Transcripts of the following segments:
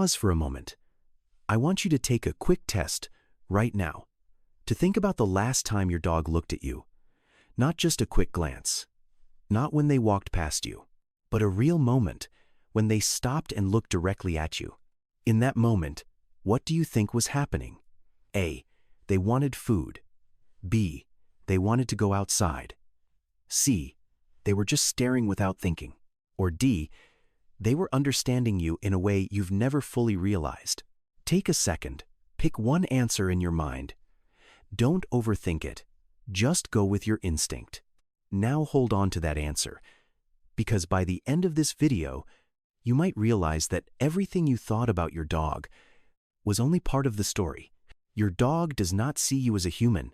pause for a moment. I want you to take a quick test right now to think about the last time your dog looked at you. Not just a quick glance, not when they walked past you, but a real moment when they stopped and looked directly at you. In that moment, what do you think was happening? A. They wanted food. B. They wanted to go outside. C. They were just staring without thinking. Or D. They were understanding you in a way you've never fully realized. Take a second. Pick one answer in your mind. Don't overthink it. Just go with your instinct. Now hold on to that answer, because by the end of this video, you might realize that everything you thought about your dog was only part of the story. Your dog does not see you as a human,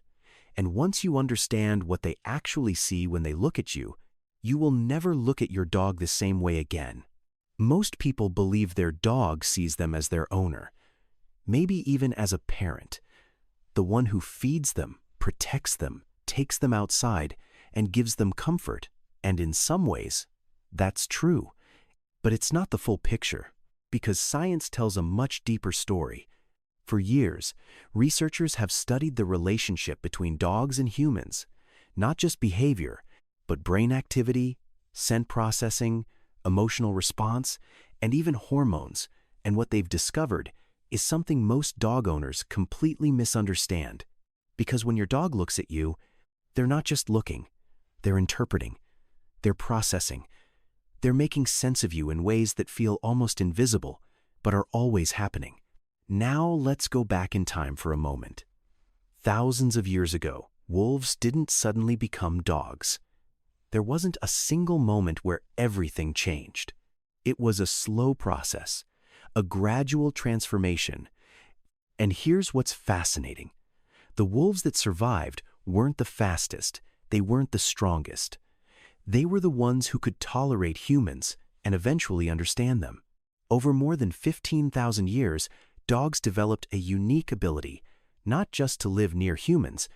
and once you understand what they actually see when they look at you, you will never look at your dog the same way again. Most people believe their dog sees them as their owner, maybe even as a parent, the one who feeds them, protects them, takes them outside, and gives them comfort. And in some ways, that's true. But it's not the full picture, because science tells a much deeper story. For years, researchers have studied the relationship between dogs and humans, not just behavior, but brain activity, scent processing, emotional response, and even hormones. And what they've discovered is something most dog owners completely misunderstand. Because when your dog looks at you, they're not just looking, they're interpreting, they're processing, they're making sense of you in ways that feel almost invisible, but are always happening. Now let's go back in time for a moment. Thousands of years ago, wolves didn't suddenly become dogs. There wasn't a single moment where everything changed. It was a slow process, a gradual transformation. And here's what's fascinating. The wolves that survived weren't the fastest, they weren't the strongest. They were the ones who could tolerate humans and eventually understand them. Over more than 15,000 years, dogs developed a unique ability, not just to live near humans,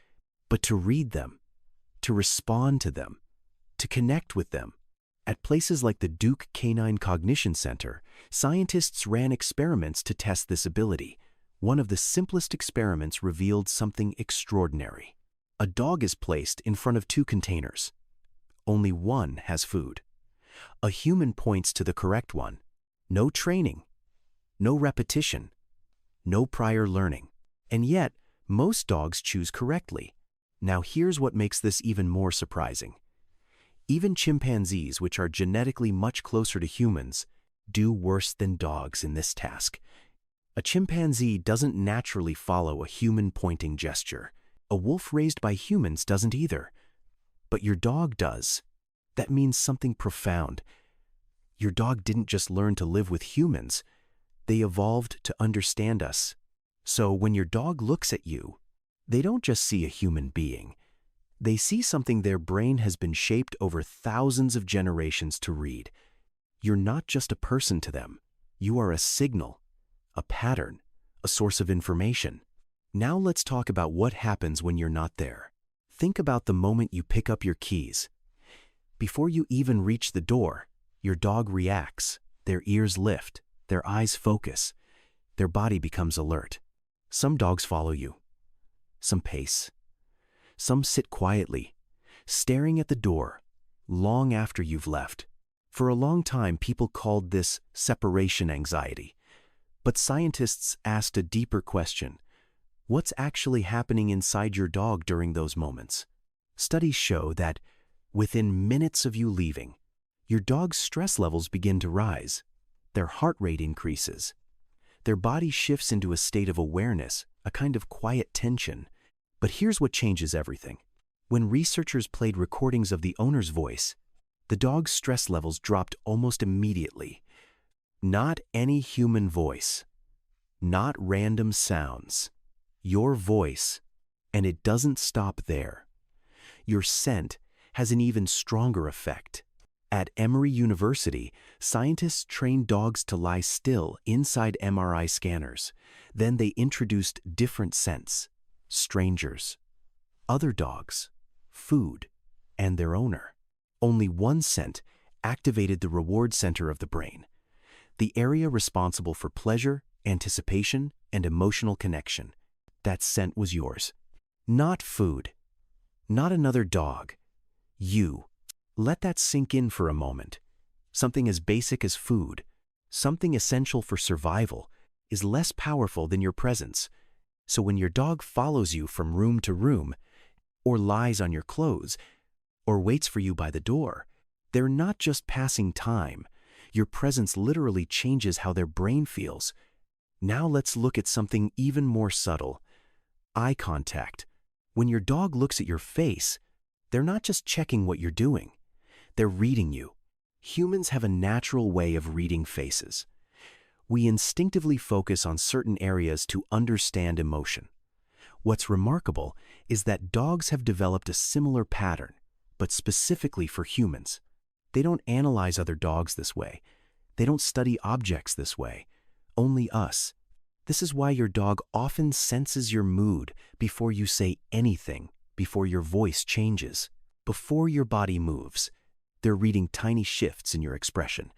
but to read them, to respond to them, to connect with them. At places like the Duke Canine Cognition Center, scientists ran experiments to test this ability. One of the simplest experiments revealed something extraordinary. A dog is placed in front of two containers. Only one has food. A human points to the correct one. No training, no repetition, no prior learning. And yet, most dogs choose correctly. Now here's what makes this even more surprising. Even chimpanzees, which are genetically much closer to humans, do worse than dogs in this task. A chimpanzee doesn't naturally follow a human pointing gesture. A wolf raised by humans doesn't either. But your dog does. That means something profound. Your dog didn't just learn to live with humans. They evolved to understand us. So when your dog looks at you, they don't just see a human being. They see something their brain has been shaped over thousands of generations to read. You're not just a person to them. You are a signal, a pattern, a source of information. Now let's talk about what happens when you're not there. Think about the moment you pick up your keys. Before you even reach the door, your dog reacts. Their ears lift, their eyes focus, their body becomes alert. Some dogs follow you. Some pace. Some sit quietly, staring at the door, long after you've left. For a long time, people called this separation anxiety. But scientists asked a deeper question. What's actually happening inside your dog during those moments? Studies show that within minutes of you leaving, your dog's stress levels begin to rise. Their heart rate increases. Their body shifts into a state of awareness, a kind of quiet tension. But here's what changes everything. When researchers played recordings of the owner's voice, the dog's stress levels dropped almost immediately. Not any human voice, not random sounds. Your voice, and it doesn't stop there. Your scent has an even stronger effect. At Emory University, scientists trained dogs to lie still inside MRI scanners. Then they introduced different scents, strangers, other dogs, food, and their owner. Only one scent activated the reward center of the brain. the area responsible for pleasure, anticipation, and emotional connection. That scent was yours. Not food. Not another dog. You. Let that sink in for a moment. Something as basic as food, something essential for survival, is less powerful than your presence. So when your dog follows you from room to room, or lies on your clothes, or waits for you by the door, they're not just passing time. Your presence literally changes how their brain feels. Now let's look at something even more subtle. Eye contact. When your dog looks at your face, they're not just checking what you're doing. They're reading you. Humans have a natural way of reading faces. We instinctively focus on certain areas to understand emotion. What's remarkable is that dogs have developed a similar pattern, but specifically for humans. They don't analyze other dogs this way. They don't study objects this way. Only us. This is why your dog often senses your mood before you say anything, before your voice changes, before your body moves. They're reading tiny shifts in your expression,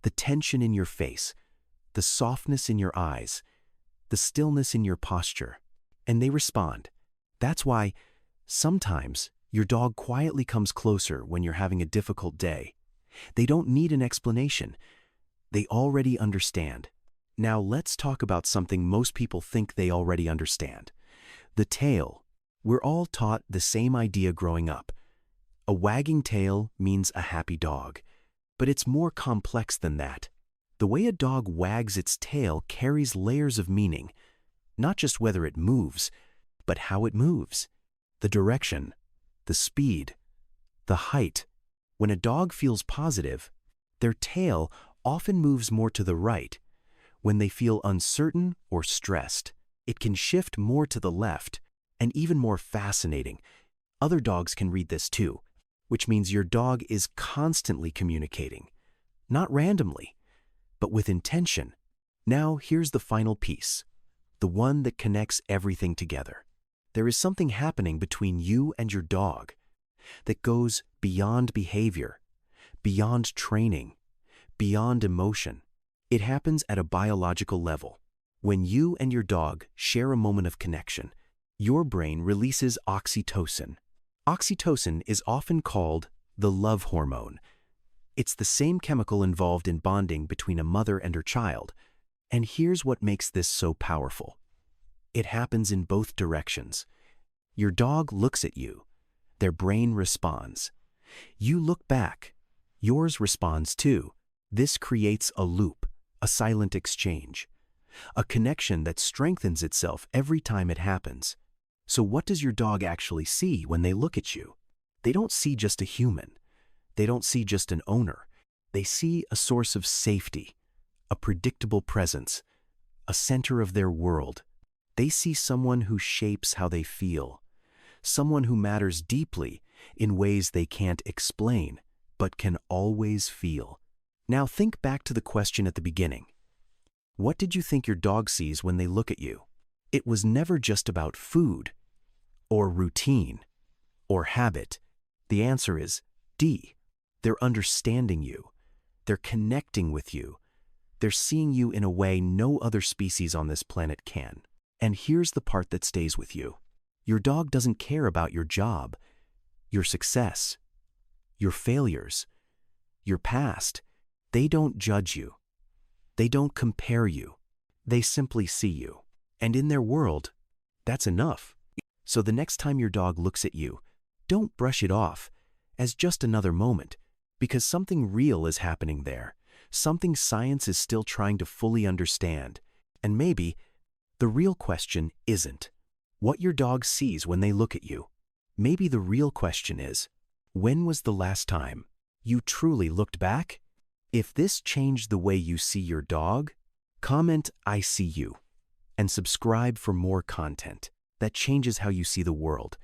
the tension in your face, the softness in your eyes, the stillness in your posture, and they respond. That's why sometimes your dog quietly comes closer when you're having a difficult day. They don't need an explanation. They already understand. Now let's talk about something most people think they already understand. The tail. We're all taught the same idea growing up. A wagging tail means a happy dog. But it's more complex than that. The way a dog wags its tail carries layers of meaning, not just whether it moves, but how it moves, the direction, the speed, the height. When a dog feels positive, their tail often moves more to the right. When they feel uncertain or stressed, it can shift more to the left. And even more fascinating, other dogs can read this too, which means your dog is constantly communicating, not randomly, but with intention. Now here's the final piece, the one that connects everything together. There is something happening between you and your dog that goes beyond behavior, beyond training, beyond emotion. It happens at a biological level. When you and your dog share a moment of connection, your brain releases oxytocin. Oxytocin is often called the love hormone. It's the same chemical involved in bonding between a mother and her child. And here's what makes this so powerful. It happens in both directions. Your dog looks at you. Their brain responds. You look back. Yours responds too. This creates a loop, a silent exchange, a connection that strengthens itself every time it happens. So what does your dog actually see when they look at you? They don't see just a human. They don't see just an owner. They see a source of safety, a predictable presence, a center of their world. They see someone who shapes how they feel, someone who matters deeply in ways they can't explain, but can always feel. Now think back to the question at the beginning. What did you think your dog sees when they look at you? It was never just about food, or routine, or habit. The answer is D. They're understanding you. They're connecting with you. They're seeing you in a way no other species on this planet can. And here's the part that stays with you. Your dog doesn't care about your job, your success, your failures, your past. They don't judge you. They don't compare you. They simply see you. And in their world, that's enough. So the next time your dog looks at you, don't brush it off as just another moment, because something real is happening there, something science is still trying to fully understand. And maybe the real question isn't what your dog sees when they look at you. Maybe the real question is, when was the last time you truly looked back? If this changed the way you see your dog, comment "I see you" and subscribe for more content that changes how you see the world.